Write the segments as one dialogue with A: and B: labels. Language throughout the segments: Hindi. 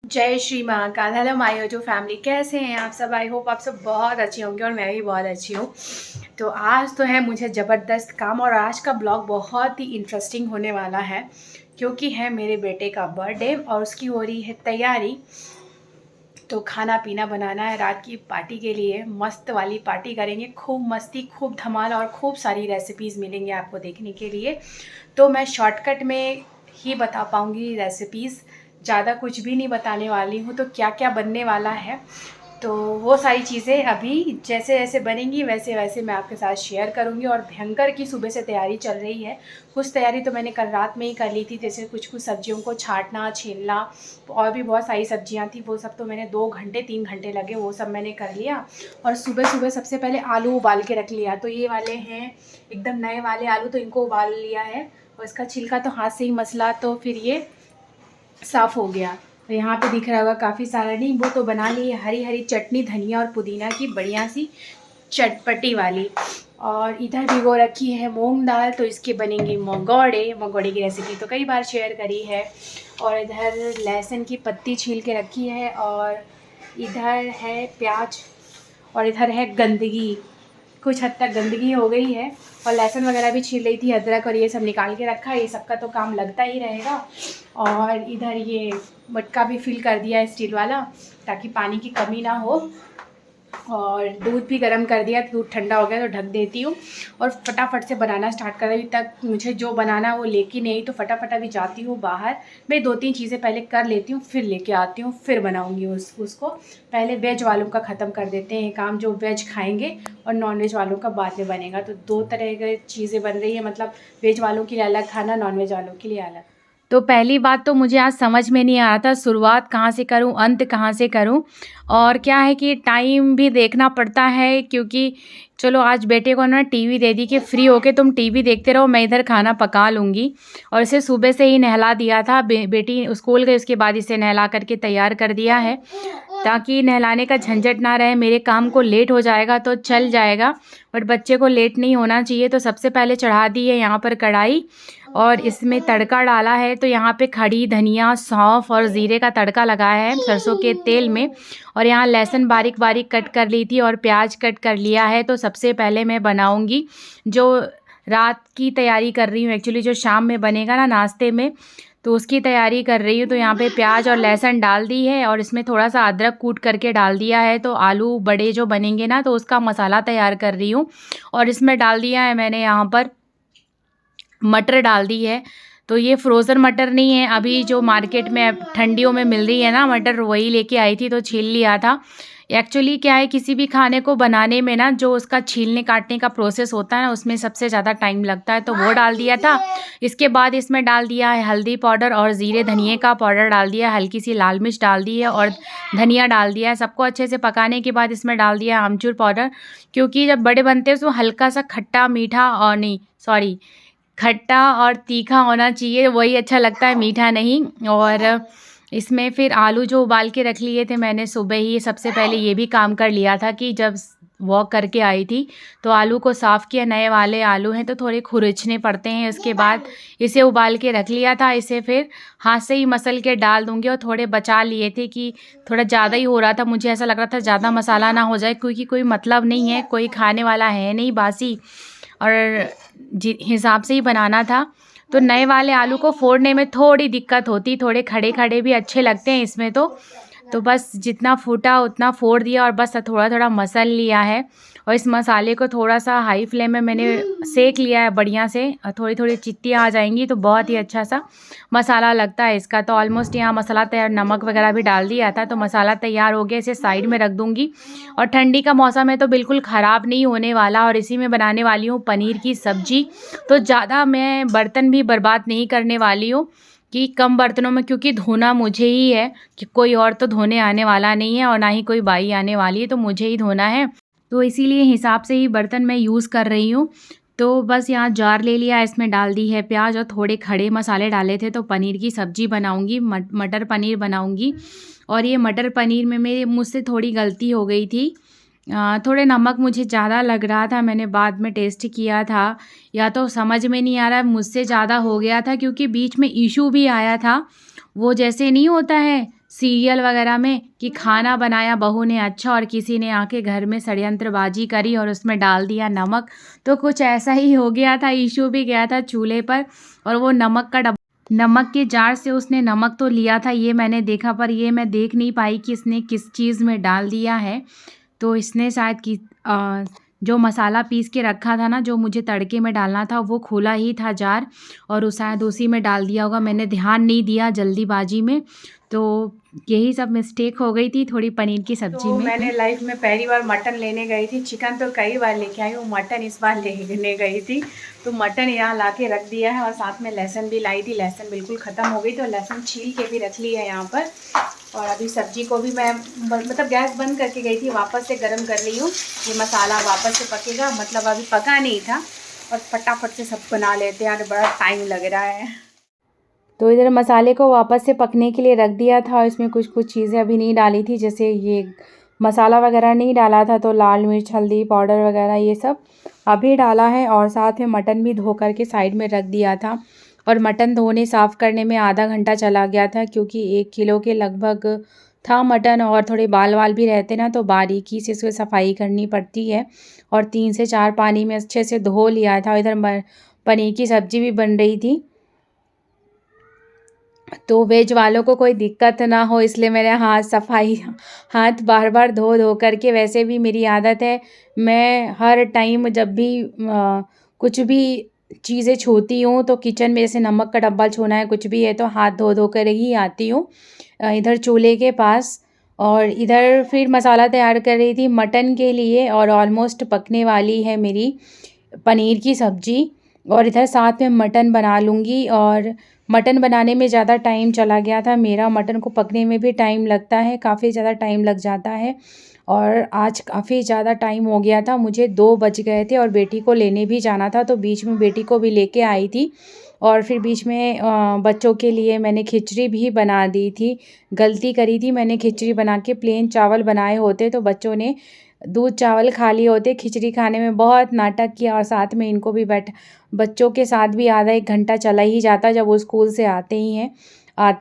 A: जय श्री महाकाल। हेलो माय जो फैमिली, कैसे हैं आप सब? आई होप आप सब बहुत अच्छे होंगे और मैं भी बहुत अच्छी हूँ। तो आज तो है मुझे ज़बरदस्त काम और आज का ब्लॉग बहुत ही इंटरेस्टिंग होने वाला है क्योंकि है मेरे बेटे का बर्थडे और उसकी हो रही है तैयारी। तो खाना पीना बनाना है रात की पार्टी के लिए, मस्त वाली पार्टी करेंगे, खूब मस्ती, खूब धमाल और खूब सारी रेसिपीज़ मिलेंगे आपको देखने के लिए। तो मैं शॉर्टकट में ही बता पाऊँगी रेसिपीज़, ज़्यादा कुछ भी नहीं बताने वाली हूँ। तो क्या क्या बनने वाला है तो वो सारी चीज़ें अभी जैसे जैसे बनेंगी वैसे वैसे मैं आपके साथ शेयर करूँगी। और भयंकर की सुबह से तैयारी चल रही है। कुछ तैयारी तो मैंने कल रात में ही कर ली थी, जैसे कुछ सब्जियों को छांटना, छीलना, और भी बहुत सारी सब्जियां थी, वो सब तो मैंने 2 घंटे 3 घंटे लगे, वो सब मैंने कर लिया। और सुबह सुबह सबसे पहले आलू उबाल के रख लिया। तो ये वाले हैं एकदम नए वाले आलू, तो इनको उबाल लिया है और इसका छिलका तो हाथ से ही मसला, तो फिर ये साफ़ हो गया। तो यहाँ पे दिख रहा होगा काफ़ी सारा, नहीं वो तो बना ली है, हरी हरी चटनी धनिया और पुदीना की बढ़िया सी चटपटी वाली। और इधर भिगो रखी है मूंग दाल, तो इसके बनेंगे मंगोड़े। मंगोड़े की रेसिपी तो कई बार शेयर करी है। और इधर लहसुन की पत्ती छील के रखी है और इधर है प्याज और इधर है गंदगी, कुछ हद तक गंदगी हो गई है। और लहसुन वगैरह भी छील रही थी, अदरक और ये सब निकाल के रखा है, ये सबका तो काम लगता ही रहेगा। और इधर ये मटका भी फिल कर दिया है स्टील वाला, ताकि पानी की कमी ना हो। और दूध भी गर्म कर दिया, दूध ठंडा हो गया तो ढक देती हूँ और फटाफट से बनाना स्टार्ट कर रही हूँ। तक मुझे जो बनाना है वो लेके नहीं, तो फटाफट अभी जाती हूँ बाहर। मैं 2-3 चीज़ें पहले कर लेती हूँ, फिर लेके आती हूँ, फिर बनाऊँगी उसको। पहले वेज वालों का ख़त्म कर देते हैं काम, जो वेज खाएँगे, और नॉन वेज वालों का बाद में बनेगा। तो 2 तरह की चीज़ें बन रही है, मतलब वेज वालों के लिए अलग खाना, नॉन वेज वालों के लिए अलग। तो पहली बात तो मुझे आज समझ में नहीं आ रहा था शुरुआत कहाँ से करूँ, अंत कहाँ से करूँ। और क्या है कि टाइम भी देखना पड़ता है, क्योंकि चलो आज बेटे को ना टीवी दे दी कि फ्री होके तुम टीवी देखते रहो, मैं इधर खाना पका लूँगी। और इसे सुबह से ही नहला दिया था, बेटी स्कूल गई उसके बाद इसे नहला करके तैयार कर दिया है, ताकि नहलाने का झंझट ना रहे। मेरे काम को लेट हो जाएगा तो चल जाएगा, बट बच्चे को लेट नहीं होना चाहिए। तो सबसे पहले चढ़ा दी है यहाँ पर कढ़ाई और इसमें तड़का डाला है। तो यहाँ पे खड़ी धनिया, सौंफ और ज़ीरे का तड़का लगाया है सरसों के तेल में। और यहाँ लहसुन बारीक बारीक कट कर ली थी और प्याज कट कर लिया है। तो सबसे पहले मैं बनाऊँगी जो रात की तैयारी कर रही हूँ, एक्चुअली जो शाम में बनेगा ना नाश्ते में, तो उसकी तैयारी कर रही हूँ। तो यहाँ पे प्याज और लहसुन डाल दी है और इसमें थोड़ा सा अदरक कूट करके डाल दिया है। तो आलू बड़े जो बनेंगे ना, तो उसका मसाला तैयार कर रही हूँ। और इसमें डाल दिया है मैंने यहाँ पर मटर डाल दी है। तो ये फ्रोज़न मटर नहीं है, अभी जो मार्केट में ठंडियों में मिल रही है ना मटर, वही लेके आई थी, तो छील लिया था। एक्चुअली क्या है, किसी भी खाने को बनाने में ना जो उसका छीलने काटने का प्रोसेस होता है ना, उसमें सबसे ज़्यादा टाइम लगता है, तो वो डाल दिया था। इसके बाद इसमें डाल दिया है हल्दी पाउडर और ज़ीरे धनिए का पाउडर डाल दिया, हल्की सी लाल मिर्च डाल दी है और धनिया डाल दिया है। सबको अच्छे से पकाने के बाद इसमें डाल दिया आमचूर पाउडर, क्योंकि जब बड़े बनते हैं तो हल्का सा खट्टा मीठा, और नहीं सॉरी, खट्टा और तीखा होना चाहिए, वही अच्छा लगता है, मीठा नहीं। और इसमें फिर आलू जो उबाल के रख लिए थे मैंने सुबह ही, सबसे पहले ये भी काम कर लिया था कि जब वॉक करके आई थी तो आलू को साफ़ किया। नए वाले आलू हैं तो थोड़े खुरचने पड़ते हैं। उसके बाद इसे उबाल के रख लिया था, इसे फिर हाथ से ही मसल के डाल दूँगी। और थोड़े बचा लिए थे कि थोड़ा ज़्यादा ही हो रहा था, मुझे ऐसा लग रहा था ज़्यादा मसाला ना हो जाए, क्योंकि कोई मतलब नहीं है, कोई खाने वाला है नहीं बासी, और हिसाब से ही बनाना था। तो नए वाले आलू को फोड़ने में थोड़ी दिक्कत होती, थोड़े खड़े खड़े भी अच्छे लगते हैं इसमें। तो बस जितना फूटा उतना फोड़ दिया और बस थोड़ा थोड़ा मसल लिया है। और इस मसाले को थोड़ा सा हाई फ्लेम में मैंने सेक लिया है बढ़िया से, थोड़ी थोड़ी चित्तियाँ आ जाएंगी तो बहुत ही अच्छा सा मसाला लगता है इसका। तो ऑलमोस्ट यहाँ मसाला तैयार, नमक वगैरह भी डाल दिया था, तो मसाला तैयार हो गया, इसे साइड में रख दूँगी। और ठंडी का मौसम है तो बिल्कुल ख़राब नहीं होने वाला। और इसी में बनाने वाली हूँ पनीर की सब्ज़ी। तो ज़्यादा मैं बर्तन भी बर्बाद नहीं करने वाली हूँ, कि कम बर्तनों में, क्योंकि धोना मुझे ही है, कि कोई और तो धोने आने वाला नहीं है और ना ही कोई बाई आने वाली है, तो मुझे ही धोना है। तो इसीलिए हिसाब से ही बर्तन मैं यूज़ कर रही हूँ। तो बस यहाँ जार ले लिया, इसमें डाल दी है प्याज और थोड़े खड़े मसाले डाले थे। तो पनीर की सब्ज़ी बनाऊँगी, मटर पनीर बनाऊँगी। और ये मटर पनीर में मेरे मुझसे थोड़ी गलती हो गई थी, थोड़े नमक मुझे ज़्यादा लग रहा था, मैंने बाद में टेस्ट किया था, या तो समझ में नहीं आ रहा मुझसे ज़्यादा हो गया था, क्योंकि बीच में इशू भी आया था। वो जैसे नहीं होता है सीरियल वगैरह में कि खाना बनाया बहू ने अच्छा और किसी ने आके घर में षड्यंत्रबाजी करी और उसमें डाल दिया नमक। तो कुछ ऐसा ही हो गया था, ईशू भी गया था चूल्हे पर और वो नमक के जार से उसने नमक तो लिया था, ये मैंने देखा, पर ये मैं देख नहीं पाई कि इसने किस चीज़ में डाल दिया है। तो इसने शायद कि जो मसाला पीस के रखा था ना, जो मुझे तड़के में डालना था, वो खोला ही था जार और वो शायद उसी में डाल दिया होगा। मैंने ध्यान नहीं दिया जल्दीबाजी में, तो यही सब मिस्टेक हो गई थी थोड़ी पनीर की सब्जी में। मैंने लाइफ में पहली बार मटन लेने गई थी। चिकन तो कई बार लेके आई हूँ, मटन इस बार लेने गई थी। तो मटन यहाँ ला के रख दिया है और साथ में लहसुन भी लाई थी। लहसुन बिल्कुल ख़त्म हो गई तो लहसुन छील के भी रख ली है यहाँ पर। और अभी सब्जी को भी मैं मतलब गैस बंद करके गई थी, वापस से गर्म कर रही हूँ। ये मसाला वापस से पकेगा, मतलब अभी पका नहीं था और फटाफट से सब बना लेते हैं यार, बड़ा टाइम लग रहा है। तो इधर मसाले को वापस से पकने के लिए रख दिया था और इसमें कुछ कुछ चीज़ें अभी नहीं डाली थी, जैसे ये मसाला वगैरह नहीं डाला था, तो लाल मिर्च हल्दी पाउडर वगैरह ये सब अभी डाला है। और साथ में मटन भी धो करके साइड में रख दिया था। और मटन धोने साफ़ करने में आधा घंटा चला गया था, क्योंकि 1 किलो के लगभग था मटन और थोड़े बाल वाल भी रहते ना, तो बारीकी से इसको सफाई करनी पड़ती है। और 3 से 4 पानी में अच्छे से धो लिया था। इधर पनीर की सब्ज़ी भी बन रही थी, तो वेज वालों को कोई दिक्कत ना हो इसलिए मेरे हाथ बार बार धो धो करके। वैसे भी मेरी आदत है, मैं हर टाइम जब भी कुछ भी चीज़ें छूती हूँ तो किचन में जैसे नमक का डब्बा छूना है, कुछ भी है, तो हाथ धो धो कर ही आती हूँ इधर चूल्हे के पास। और इधर फिर मसाला तैयार कर रही थी मटन के लिए और ऑलमोस्ट पकने वाली है मेरी पनीर की सब्ज़ी। और इधर साथ में मटन बना लूँगी। और मटन बनाने में ज़्यादा टाइम चला गया था मेरा, मटन को पकने में भी टाइम लगता है, काफ़ी ज़्यादा टाइम लग जाता है। और आज काफ़ी ज़्यादा टाइम हो गया था, मुझे 2 बज गए थे और बेटी को लेने भी जाना था, तो बीच में बेटी को भी लेके आई थी। और फिर बीच में बच्चों के लिए मैंने खिचड़ी भी बना दी थी। गलती करी थी, मैंने खिचड़ी बना के प्लेन चावल बनाए होते तो बच्चों ने दूध चावल खा लिए होते। खिचड़ी खाने में बहुत नाटक किया और साथ में इनको भी बच्चों के साथ भी आधा 1 घंटा चला ही जाता जब वो स्कूल से आते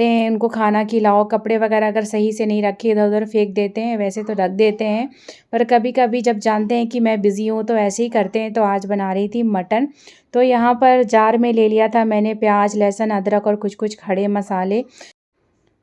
A: हैं उनको खाना खिलाओ। कपड़े वगैरह अगर सही से नहीं रखे इधर उधर फेंक देते हैं, वैसे तो रख देते हैं, पर कभी कभी जब जानते हैं कि मैं बिज़ी हूँ तो ऐसे ही करते हैं। तो आज बना रही थी मटन। तो यहाँ पर जार में ले लिया था मैंने प्याज लहसुन अदरक और कुछ कुछ खड़े मसाले,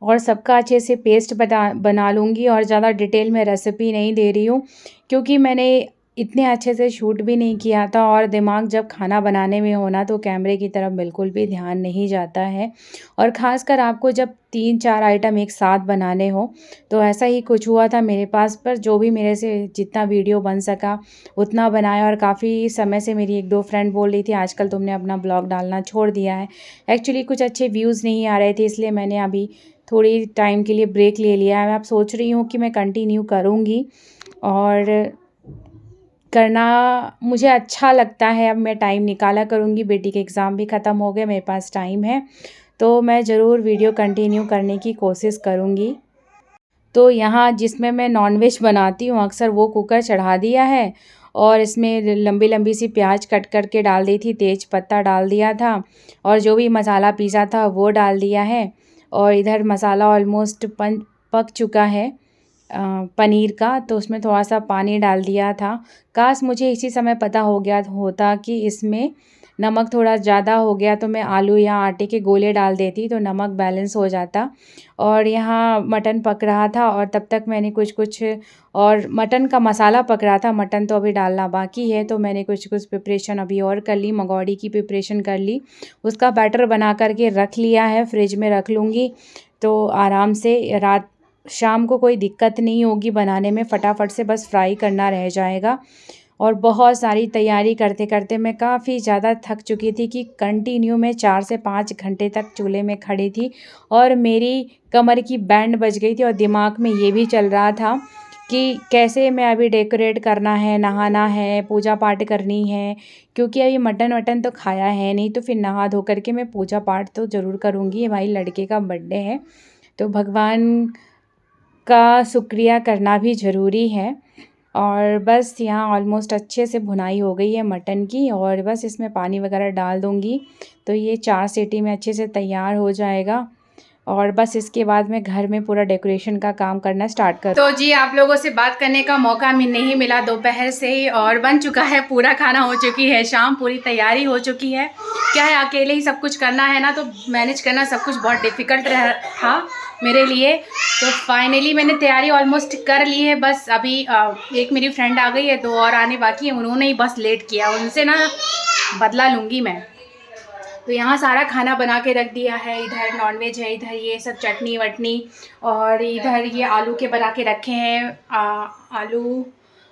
A: और सबका अच्छे से पेस्ट बना लूँगी। और ज़्यादा डिटेल में रेसिपी नहीं दे रही हूँ, क्योंकि मैंने इतने अच्छे से शूट भी नहीं किया था। और दिमाग जब खाना बनाने में हो ना, तो कैमरे की तरफ बिल्कुल भी ध्यान नहीं जाता है। और ख़ासकर आपको जब 3-4 आइटम एक साथ बनाने हो, तो ऐसा ही कुछ हुआ था मेरे पास। पर जो भी मेरे से जितना वीडियो बन सका उतना बनाया। और काफ़ी समय से मेरी 1-2 फ्रेंड बोल रही थी आजकल तुमने अपना ब्लॉग डालना छोड़ दिया है। एक्चुअली कुछ अच्छे व्यूज़ नहीं आ रहे थे, इसलिए मैंने अभी थोड़ी टाइम के लिए ब्रेक ले लिया है। मैं अब सोच रही हूँ कि मैं कंटिन्यू करूँगी और करना मुझे अच्छा लगता है। अब मैं टाइम निकाला करूँगी, बेटी के एग्ज़ाम भी ख़त्म हो गए, मेरे पास टाइम है, तो मैं ज़रूर वीडियो कंटिन्यू करने की कोशिश करूँगी। तो यहाँ जिसमें मैं नॉनवेज बनाती हूँ अक्सर, वो कुकर चढ़ा दिया है और इसमें लंबी लंबी सी प्याज कट करके डाल दी थी, तेज पत्ता डाल दिया था और जो भी मसाला पीसा था वो डाल दिया है। और इधर मसाला ऑलमोस्ट पक चुका है पनीर का, तो उसमें थोड़ा सा पानी डाल दिया था। काश मुझे इसी समय पता हो गया होता कि इसमें नमक थोड़ा ज़्यादा हो गया, तो मैं आलू या आटे के गोले डाल देती तो नमक बैलेंस हो जाता। और यहाँ मटन पक रहा था और तब तक मैंने कुछ कुछ और मटन का मसाला पक रहा था, मटन तो अभी डालना बाकी है, तो मैंने कुछ कुछ प्रिपरेशन अभी और कर ली, मंगौड़ी की प्रिपरेशन कर ली, उसका बैटर बना करके रख लिया है, फ्रिज में रख लूँगी। तो आराम से शाम को कोई दिक्कत नहीं होगी बनाने में, फटाफट से बस फ्राई करना रह जाएगा। और बहुत सारी तैयारी करते करते मैं काफ़ी ज़्यादा थक चुकी थी कि कंटिन्यू मैं 4 से 5 घंटे तक चूल्हे में खड़ी थी और मेरी कमर की बैंड बज गई थी। और दिमाग में ये भी चल रहा था कि कैसे मैं अभी डेकोरेट करना है, नहाना है, पूजा पाठ करनी है, क्योंकि अभी मटन वटन तो खाया है नहीं, तो फिर नहा धो करके मैं पूजा पाठ तो ज़रूर करूँगी। भाई लड़के का बर्थडे है, तो भगवान का शुक्रिया करना भी ज़रूरी है। और बस यहाँ ऑलमोस्ट अच्छे से भुनाई हो गई है मटन की, और बस इसमें पानी वगैरह डाल दूँगी तो ये 4 सीटी में अच्छे से तैयार हो जाएगा। और बस इसके बाद मैं घर में पूरा डेकोरेशन का काम करना स्टार्ट कर। तो जी आप लोगों से बात करने का मौका नहीं मिला दोपहर से ही, और बन चुका है पूरा खाना, हो चुकी है शाम, पूरी तैयारी हो चुकी है। क्या है, अकेले ही सब कुछ करना है ना, तो मैनेज करना सब कुछ बहुत डिफ़िकल्ट था मेरे लिए। तो फाइनली मैंने तैयारी ऑलमोस्ट कर ली है। बस अभी एक मेरी फ्रेंड आ गई है, 2 और आने बाकी है, उन्होंने ही बस लेट किया, उनसे ना बदला लूँगी मैं। तो यहाँ सारा खाना बना के रख दिया है। इधर नॉनवेज है, इधर ये सब चटनी वटनी, और इधर ये आलू के बना के रखे हैं।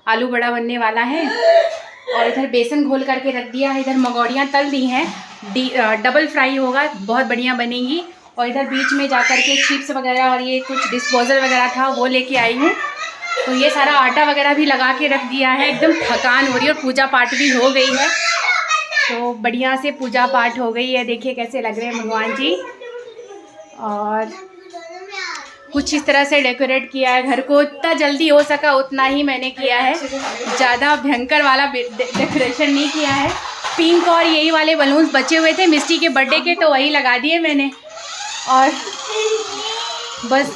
A: आलू बड़ा बनने वाला है, और इधर बेसन घोल करके रख दिया है। इधर मंगौड़ियाँ तल दी हैं, डबल फ्राई होगा, बहुत बढ़िया बनेगी। और इधर बीच में जा कर के चिप्स वगैरह और ये कुछ डिस्पोजल वगैरह था वो लेके आई हूँ। तो ये सारा आटा वगैरह भी लगा के रख दिया है। एकदम थकान हो रही है, और पूजा पाठ भी हो गई है, तो बढ़िया से पूजा पाठ हो गई है। देखिए कैसे लग रहे हैं भगवान जी। और कुछ इस तरह से डेकोरेट किया है घर को, इतना जल्दी हो सका उतना ही मैंने किया है, ज़्यादा भयंकर वाला डेकोरेशन नहीं किया है। पिंक और यही वाले बलून्स बचे हुए थे मिस्टी के बर्थडे के, तो वही लगा दिए मैंने। और बस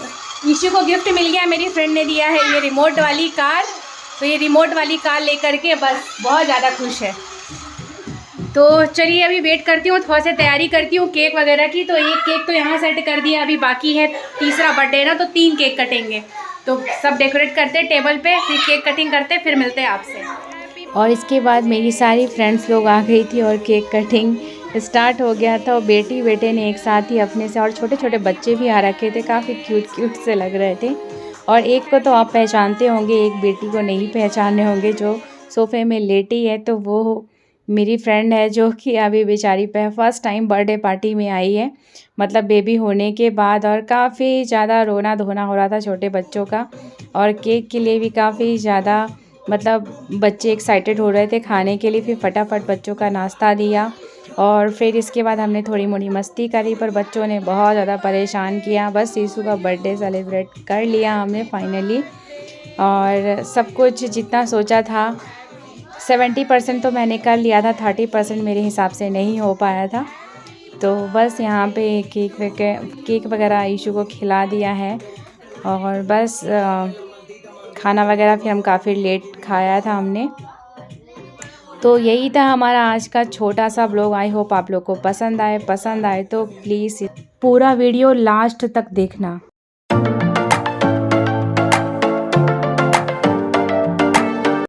A: ईशू को गिफ्ट मिल गया, मेरी फ्रेंड ने दिया है ये रिमोट वाली कार। तो ये रिमोट वाली कार लेकर के बस बहुत ज़्यादा खुश है। तो चलिए अभी वेट करती हूँ, थोड़ा सा तैयारी करती हूँ केक वगैरह की। तो एक केक तो यहाँ सेट कर दिया, अभी बाकी है तीसरा बर्थडे है ना, तो 3 केक कटेंगे। तो सब डेकोरेट करते टेबल पे, फिर केक कटिंग करते, फिर मिलते हैं आपसे। और इसके बाद मेरी सारी फ्रेंड्स लोग आ गई थी और केक कटिंग स्टार्ट हो गया था। और बेटी बेटे ने एक साथ ही अपने से, और छोटे छोटे बच्चे भी आ रखे थे, काफ़ी क्यूट से लग रहे थे। और एक को तो आप पहचानते होंगे, एक बेटी को नहीं पहचाने होंगे, जो सोफ़े में लेटी है। तो वो मेरी फ्रेंड है, जो कि अभी बेचारी फर्स्ट टाइम बर्थडे पार्टी में आई है, मतलब बेबी होने के बाद। और काफ़ी ज़्यादा रोना धोना हो रहा था छोटे बच्चों का, और केक के लिए भी काफ़ी ज़्यादा मतलब बच्चे एक्साइटेड हो रहे थे खाने के लिए। फिर फटाफट बच्चों का नाश्ता दिया, और फिर इसके बाद हमने थोड़ी मोड़ी मस्ती करी, पर बच्चों ने बहुत ज़्यादा परेशान किया। बस यीशु का बर्थडे सेलिब्रेट कर लिया हमने फाइनली। और सब कुछ जितना सोचा था 70% तो मैंने कर लिया था, 30% मेरे हिसाब से नहीं हो पाया था। तो बस यहाँ पे केक वगैरह ईशू को खिला दिया है, और बस खाना वगैरह फिर हम काफ़ी लेट खाया था हमने। तो यही था हमारा आज का छोटा सा ब्लॉग। आई होप आप लोग को पसंद आए तो प्लीज़ पूरा वीडियो लास्ट तक देखना।